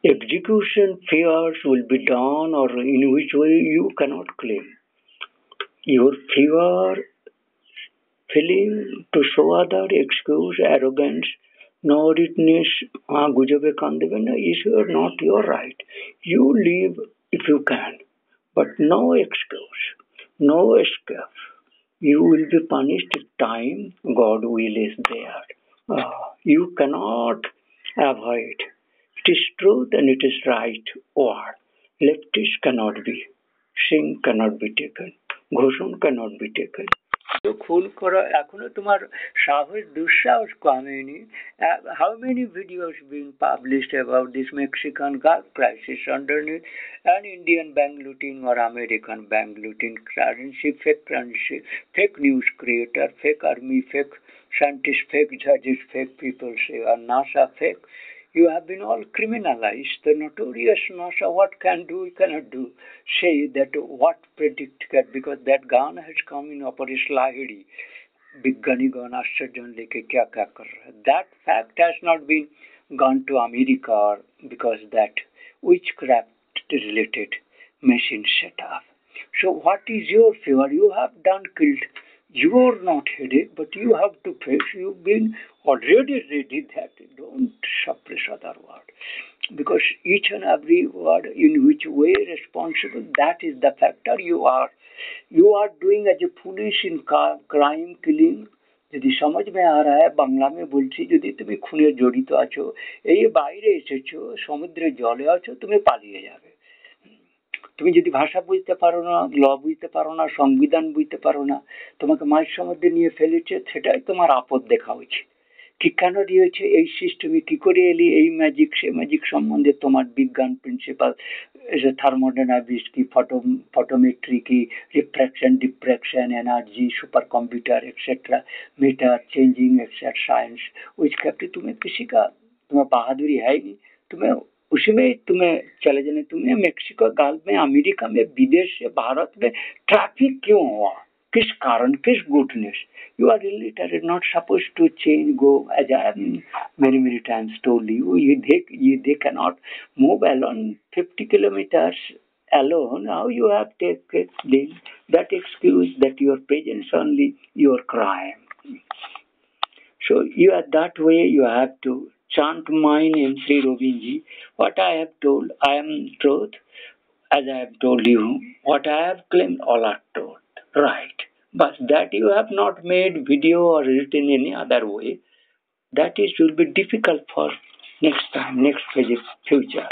Execution fears will be done or in which way you cannot claim. Your fear feeling to show other excuse, arrogance, nordiness, gujebe kandebe na is not your right. You leave if you can, but no excuse, no escape. You will be punished if time, God will is there. You cannot avoid. It is truth and it is right word. Leftish cannot be. Sing cannot be taken. Ghoshon cannot be taken. খুন করা এখনো তোমার সাহস দুঃসাহস কমেনি. How many videos being published about this Mexican Gulf crisis underneath an Indian bank looting or American bank looting, currency, fake news creator, fake army, fake scientists, fake judges, fake people say, or NASA fake. You have been all criminalized. The notorious NASA, what can do, cannot do. Say that what predict because that gun has come in Operation Lahiri. Biggani gun आश्चर्य लेके क्या क्या कर रहा है. That fact has not been gone to America because that witchcraft related machine set up. So what is your fear? You have done killed. You are not headache, but you have to face. You've been already ready that. Don't suppress other word. Because each and every word in which way responsible, that is the factor you are. You are doing as a police in crime killing. যদি সমাজ মে আ रहा है বাংলা মে বলছি যদি তুমি খুনে জড়িত আছো এই বাইরে এসেছো সমুদ্রে জলে আছো তুমি পালিয়ে যাবে তুমি যদি ভাষা বুঝতে পারো না ল বুঝতে পারো না সংবিধান বুঝতে পারো না তোমাকে মাঝ সমুদ্রে নিয়ে ফেলেছে সেটাই তোমার আপদ দেখা উচিত কি কেন দিয়েছে এই সিস্টেমে কি করে এলি এই ম্যাজিক সে ম্যাজিক সম্বন্ধে তোমার বিজ্ঞান প্রিন্সিপাল thermodynamics की photometry की refraction diffraction energy supercomputer etc meter changing etc science उसका भी तुम्हें किसी का तुम्हें बहादुरी है नहीं तुम्हें उसी में तुम्हें चले जाने तुम्हें मेक्सिको गाल्फ में अमेरिका में विदेश से भारत में ट्रैफिक क्यों हुआ किस कारण किस goodness you are illiterate not supposed to change go as I have many times told you they cannot move alone 50 kilometers alone how you have taken that excuse that your presence only your crime so you are that way you have to chant my name Sri Robinji what I have told I am truth as I have told you what I have claimed all are truth right but that you have not made video or written in any other way that is will be difficult for next time next future